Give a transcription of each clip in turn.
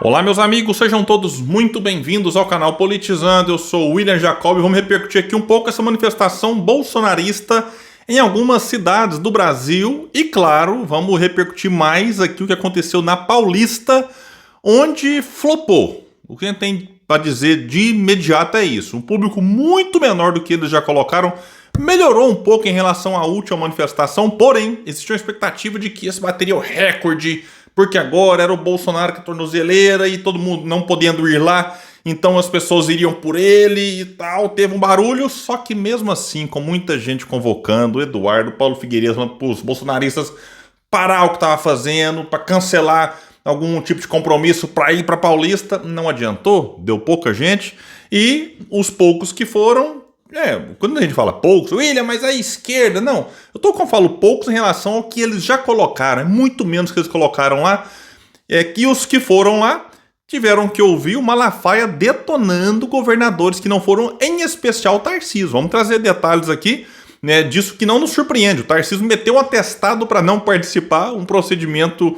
Olá, meus amigos, sejam todos muito bem-vindos ao canal Politizando. Eu sou o William Jacob e vamos repercutir aqui um pouco essa manifestação bolsonarista em algumas cidades do Brasil. E, claro, vamos repercutir mais aqui o que aconteceu na Paulista, onde flopou. O que a gente tem para dizer de imediato é isso. Um público muito menor do que eles já colocaram. Melhorou um pouco em relação à última manifestação, porém, existia uma expectativa de que esse bateria o recorde, porque agora era o Bolsonaro com a tornozeleira e todo mundo não podendo ir lá, então as pessoas iriam por ele e tal, teve um barulho, só que mesmo assim, com muita gente convocando, Eduardo, Paulo Figueiredo, falando para os bolsonaristas parar o que estava fazendo, para cancelar algum tipo de compromisso para ir para Paulista, não adiantou, deu pouca gente, e os poucos que foram... quando a gente fala poucos, William, mas a esquerda, não. Eu falo poucos em relação ao que eles já colocaram, é muito menos que eles colocaram lá. É que os que foram lá tiveram que ouvir o Malafaia detonando governadores que não foram, em especial o Tarcísio. Vamos trazer detalhes aqui, né, disso que não nos surpreende. O Tarcísio meteu um atestado para não participar, um procedimento...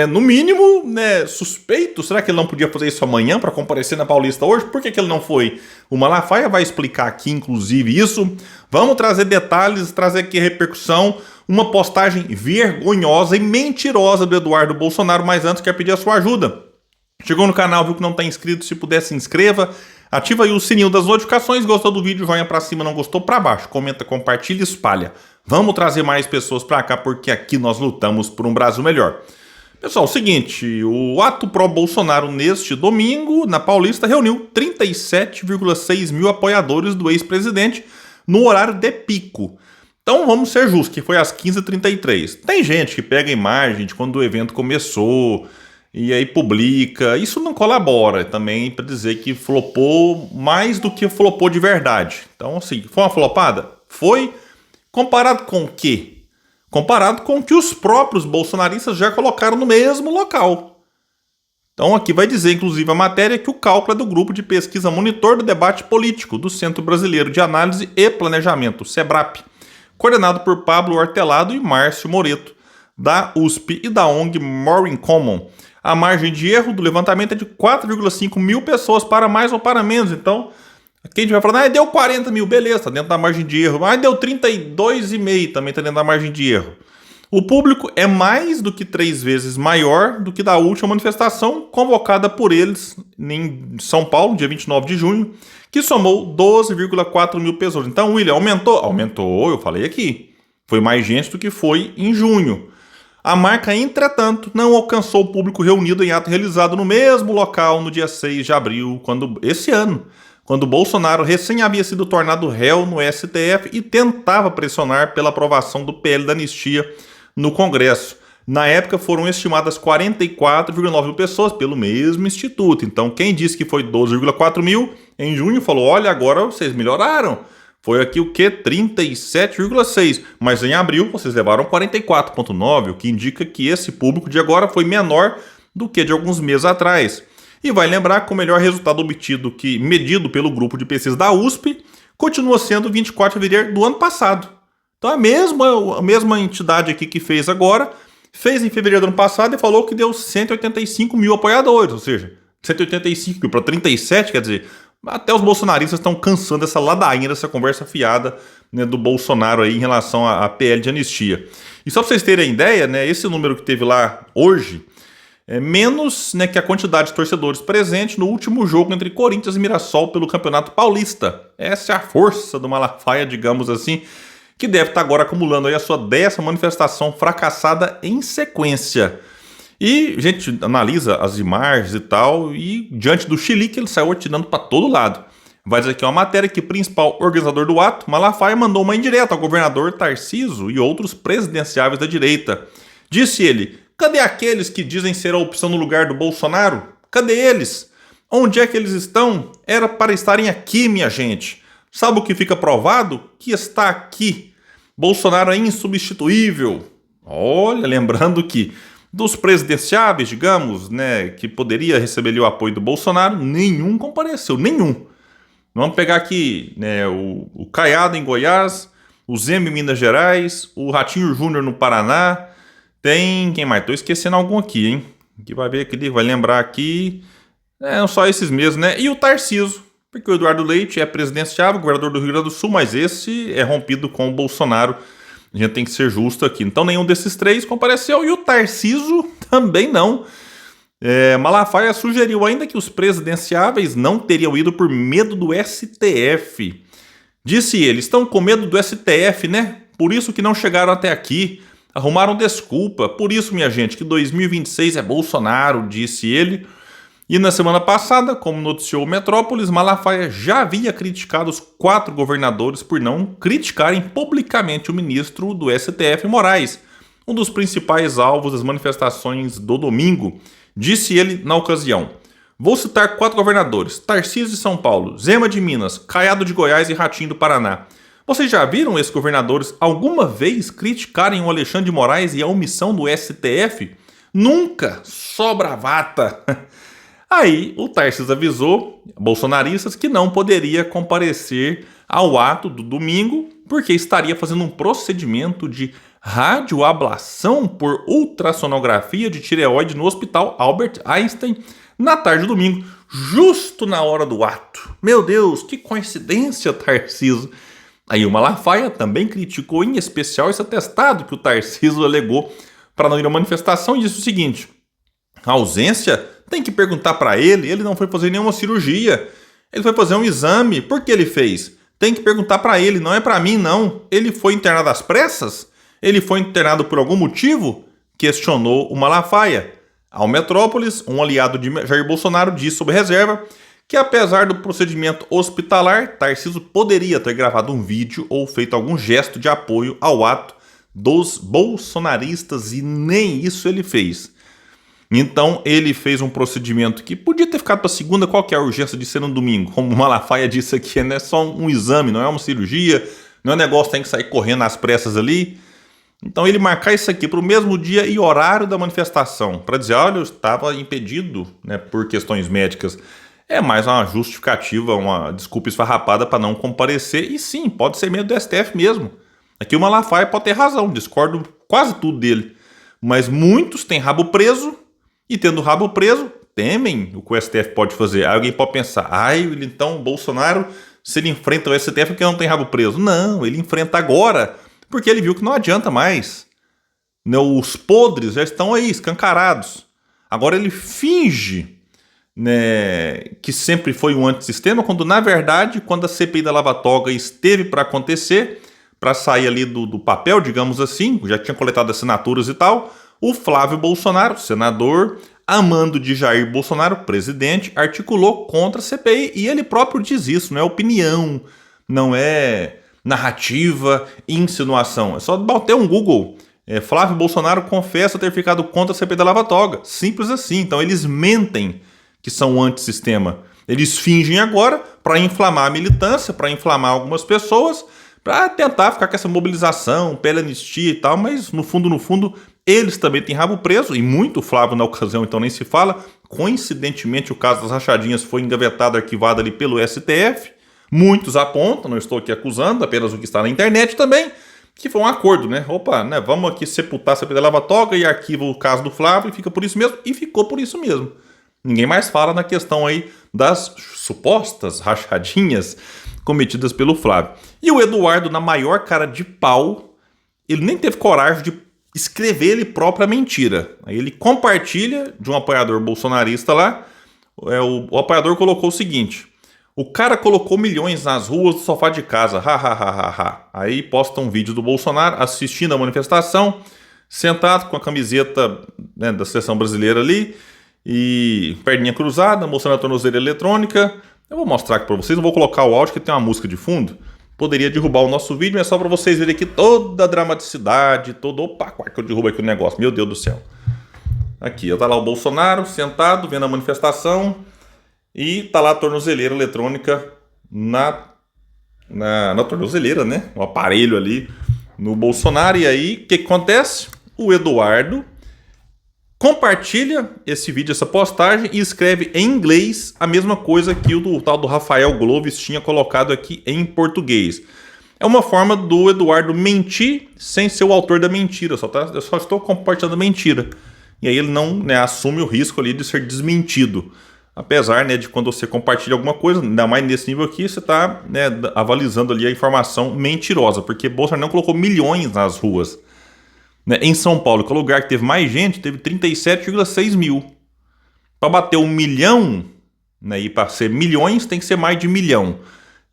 no mínimo, suspeito. Será que ele não podia fazer isso amanhã para comparecer na Paulista hoje? Por que ele não foi? O Malafaia vai explicar aqui, inclusive, isso. Vamos trazer detalhes, trazer aqui a repercussão. Uma postagem vergonhosa e mentirosa do Eduardo Bolsonaro, mas antes quer pedir a sua ajuda. Chegou no canal, viu que não está inscrito, se puder se inscreva. Ativa aí o sininho das notificações. Gostou do vídeo, joinha para cima, não gostou, para baixo. Comenta, compartilha e espalha. Vamos trazer mais pessoas para cá, porque aqui nós lutamos por um Brasil melhor. Pessoal, o seguinte, o ato pró-Bolsonaro neste domingo, na Paulista, reuniu 37,6 mil apoiadores do ex-presidente no horário de pico. Então vamos ser justos, que foi às 15h33. Tem gente que pega a imagem de quando o evento começou e aí publica. Isso não colabora também para dizer que flopou mais do que flopou de verdade. Então, assim, foi uma flopada? Foi. Comparado com o quê? Comparado com o que os próprios bolsonaristas já colocaram no mesmo local. Então aqui vai dizer, inclusive, a matéria que o cálculo é do Grupo de Pesquisa Monitor do Debate Político do Centro Brasileiro de Análise e Planejamento, SEBRAP, coordenado por Pablo Hortelado e Márcio Moreto, da USP e da ONG More in Common. A margem de erro do levantamento é de 4,5 mil pessoas, para mais ou para menos. Então, quem estiver falando, deu 40 mil, beleza, tá dentro da margem de erro. Deu 32,5, também tá dentro da margem de erro. O público é mais do que 3 vezes maior do que da última manifestação convocada por eles em São Paulo, dia 29 de junho, que somou 12,4 mil pessoas. Então, William, aumentou? Aumentou, eu falei aqui. Foi mais gente do que foi em junho. A marca, entretanto, não alcançou o público reunido em ato realizado no mesmo local no dia 6 de abril, esse ano, quando Bolsonaro recém havia sido tornado réu no STF e tentava pressionar pela aprovação do PL da anistia no Congresso. Na época foram estimadas 44,9 mil pessoas pelo mesmo instituto. Então quem disse que foi 12,4 mil em junho falou, olha, agora vocês melhoraram. Foi aqui o quê? 37,6. Mas em abril vocês levaram 44,9, o que indica que esse público de agora foi menor do que de alguns meses atrás. E vai lembrar que o melhor resultado obtido, medido pelo grupo de pesquisa da USP, continua sendo 24 de fevereiro do ano passado. Então a mesma entidade aqui que fez agora, fez em fevereiro do ano passado e falou que deu 185 mil apoiadores, ou seja, 185 mil para 37, quer dizer, até os bolsonaristas estão cansando dessa ladainha, dessa conversa fiada, né, do Bolsonaro aí em relação à PL de anistia. E só para vocês terem ideia, né, esse número que teve lá hoje, é menos, né, que a quantidade de torcedores presentes no último jogo entre Corinthians e Mirassol pelo Campeonato Paulista. Essa é a força do Malafaia, digamos assim, que deve estar agora acumulando aí a sua 10ª manifestação fracassada em sequência. E a gente analisa as imagens e tal, e diante do chilique ele saiu atirando para todo lado. Vai dizer aqui uma matéria que o principal organizador do ato, Malafaia, mandou uma indireta ao governador Tarcísio e outros presidenciáveis da direita. Disse ele: cadê aqueles que dizem ser a opção no lugar do Bolsonaro? Cadê eles? Onde é que eles estão? Era para estarem aqui, minha gente. Sabe o que fica provado? Que está aqui. Bolsonaro é insubstituível. Olha, lembrando que dos presidenciáveis, digamos, né, que poderia receber ali o apoio do Bolsonaro, nenhum compareceu, nenhum. Vamos pegar aqui, né, o Caiado em Goiás, o Zema em Minas Gerais, o Ratinho Júnior no Paraná. Tem, quem mais? Tô esquecendo algum aqui, hein? Que vai ver aqui, vai lembrar aqui. Só esses mesmos, né? E o Tarcísio, porque o Eduardo Leite é presidenciável, governador do Rio Grande do Sul, mas esse é rompido com o Bolsonaro. A gente tem que ser justo aqui. Então nenhum desses três compareceu e o Tarcísio também não. Malafaia sugeriu ainda que os presidenciáveis não teriam ido por medo do STF. Disse ele, estão com medo do STF, né? Por isso que não chegaram até aqui. Arrumaram desculpa. Por isso, minha gente, que 2026 é Bolsonaro, disse ele. E na semana passada, como noticiou o Metrópolis, Malafaia já havia criticado os 4 governadores por não criticarem publicamente o ministro do STF, Moraes, um dos principais alvos das manifestações do domingo. Disse ele na ocasião, vou citar 4 governadores, Tarcísio de São Paulo, Zema de Minas, Caiado de Goiás e Ratinho do Paraná. Vocês já viram esses governadores alguma vez criticarem o Alexandre de Moraes e a omissão do STF? Nunca, só bravata. Aí o Tarcísio avisou bolsonaristas que não poderia comparecer ao ato do domingo porque estaria fazendo um procedimento de radioablação por ultrassonografia de tireoide no Hospital Albert Einstein na tarde do domingo, justo na hora do ato. Meu Deus, que coincidência, Tarcísio. Aí o Malafaia também criticou em especial esse atestado que o Tarcísio alegou para não ir à manifestação e disse o seguinte, a ausência tem que perguntar para ele não foi fazer nenhuma cirurgia, ele foi fazer um exame, por que ele fez? Tem que perguntar para ele, não é para mim não, ele foi internado às pressas? Ele foi internado por algum motivo? Questionou o Malafaia. Ao Metrópolis, um aliado de Jair Bolsonaro disse sob reserva que apesar do procedimento hospitalar, Tarcísio poderia ter gravado um vídeo ou feito algum gesto de apoio ao ato dos bolsonaristas e nem isso ele fez. Então ele fez um procedimento que podia ter ficado para segunda, qual que é a urgência de ser no domingo? Como o Malafaia disse aqui, é só um exame, não é uma cirurgia, não é um negócio que tem que sair correndo às pressas ali. Então ele marcar isso aqui para o mesmo dia e horário da manifestação, para dizer, olha, eu estava impedido, né, por questões médicas, é mais uma justificativa, uma desculpa esfarrapada para não comparecer, e sim, pode ser medo do STF mesmo. Aqui o Malafaia pode ter razão, discordo quase tudo dele, mas muitos têm rabo preso, e tendo rabo preso, temem o que o STF pode fazer. Aí alguém pode pensar, então Bolsonaro, se ele enfrenta o STF, porque não tem rabo preso? Não, ele enfrenta agora, porque ele viu que não adianta mais. Os podres já estão aí, escancarados. Agora ele finge, né, que sempre foi um antissistema, quando na verdade, quando a CPI da Lava Toga esteve para acontecer, para sair ali do papel, digamos assim, já tinha coletado assinaturas e tal, o Flávio Bolsonaro, senador, amando de Jair Bolsonaro, presidente, articulou contra a CPI e ele próprio diz isso, não é opinião, não é narrativa, insinuação. É só bater um Google. Flávio Bolsonaro confessa ter ficado contra a CPI da Lava Toga. Simples assim. Então eles mentem que são antissistema. Eles fingem agora para inflamar a militância, para inflamar algumas pessoas, para tentar ficar com essa mobilização, pela anistia e tal, mas no fundo, eles também têm rabo preso, e muito Flávio na ocasião, então nem se fala. Coincidentemente, o caso das rachadinhas foi engavetado, arquivado ali pelo STF. Muitos apontam, não estou aqui acusando, apenas o que está na internet também, que foi um acordo, né? Opa, né? Vamos aqui sepultar a CPI da Lava Toga e arquiva o caso do Flávio e fica por isso mesmo, e ficou por isso mesmo. Ninguém mais fala na questão aí das supostas rachadinhas cometidas pelo Flávio. E o Eduardo, na maior cara de pau, ele nem teve coragem de escrever ele própria mentira. Aí ele compartilha de um apoiador bolsonarista lá, o apoiador colocou o seguinte, o cara colocou milhões nas ruas do sofá de casa, Aí posta um vídeo do Bolsonaro assistindo a manifestação, sentado com a camiseta, né, da seleção brasileira ali, e perninha cruzada, mostrando a tornozeleira eletrônica. Eu vou mostrar aqui para vocês, não vou colocar o áudio que tem uma música de fundo. Poderia derrubar o nosso vídeo, mas é só para vocês verem aqui toda a dramaticidade, Opa, quase que eu derrubo aqui o negócio, meu Deus do céu. Aqui, tá lá o Bolsonaro sentado, vendo a manifestação, e tá lá a tornozeleira eletrônica na tornozeleira, né? O aparelho ali no Bolsonaro. E aí, o que acontece? O Eduardo compartilha esse vídeo, essa postagem, e escreve em inglês a mesma coisa que o tal do Rafael Gloves tinha colocado aqui em português. É uma forma do Eduardo mentir sem ser o autor da mentira. Eu só estou compartilhando mentira. e aí ele não, né, assume o risco ali de ser desmentido. Apesar, né, de quando você compartilha alguma coisa, ainda mais nesse nível aqui, você está, né, avalizando ali a informação mentirosa, porque Bolsonaro não colocou milhões nas ruas. Né? Em São Paulo, que é o lugar que teve mais gente, teve 37,6 mil. Para bater 1 milhão, né, e para ser milhões, tem que ser mais de 1 milhão.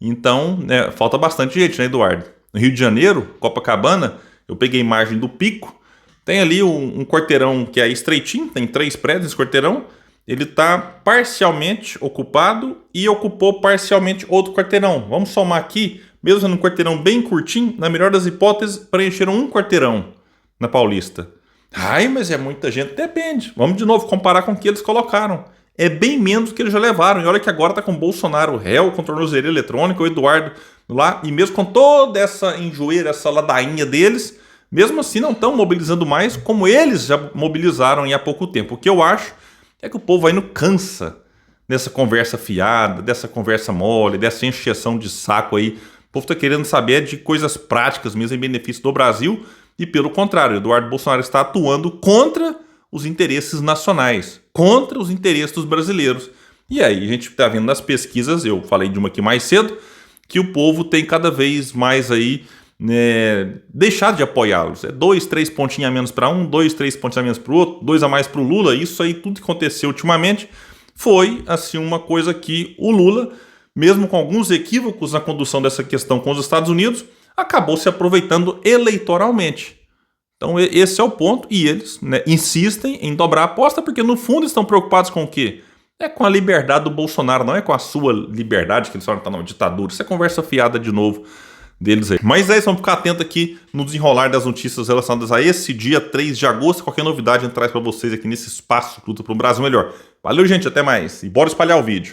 Então, né, falta bastante gente, né, Eduardo? No Rio de Janeiro, Copacabana, eu peguei margem do Pico, tem ali um quarteirão que é estreitinho, tem 3 prédios nesse quarteirão, ele está parcialmente ocupado e ocupou parcialmente outro quarteirão. Vamos somar aqui, mesmo sendo um quarteirão bem curtinho, na melhor das hipóteses, preencheram um quarteirão na Paulista. Ai, mas é muita gente. Depende. Vamos de novo comparar com o que eles colocaram. É bem menos do que eles já levaram. E olha que agora tá com o Bolsonaro réu, com tornozeleira eletrônica, o Eduardo lá. E mesmo com toda essa enjoeira, essa ladainha deles, mesmo assim não estão mobilizando mais como eles já mobilizaram há pouco tempo. O que eu acho é que o povo ainda cansa dessa conversa fiada, dessa conversa mole, dessa encheção de saco aí. O povo tá querendo saber de coisas práticas mesmo em benefício do Brasil. E pelo contrário, Eduardo Bolsonaro está atuando contra os interesses nacionais, contra os interesses dos brasileiros. E aí a gente está vendo nas pesquisas, eu falei de uma aqui mais cedo, que o povo tem cada vez mais aí, né, deixado de apoiá-los. É 2, 3 pontinhos a menos para um, 2, 3 pontinhos a menos para o outro, 2 a mais para o Lula. Isso aí, tudo que aconteceu ultimamente, foi assim uma coisa que o Lula, mesmo com alguns equívocos na condução dessa questão com os Estados Unidos, acabou se aproveitando eleitoralmente. Então esse é o ponto, e eles, né, insistem em dobrar a aposta, porque no fundo estão preocupados com o quê? É com a liberdade do Bolsonaro, não é com a sua liberdade, que eles falam que está na ditadura. Isso é conversa fiada de novo deles aí. Mas é isso, vamos ficar atento aqui no desenrolar das notícias relacionadas a esse dia 3 de agosto. Qualquer novidade a gente traz para vocês aqui nesse espaço Luta para um Brasil Melhor. Valeu, gente, até mais. E bora espalhar o vídeo.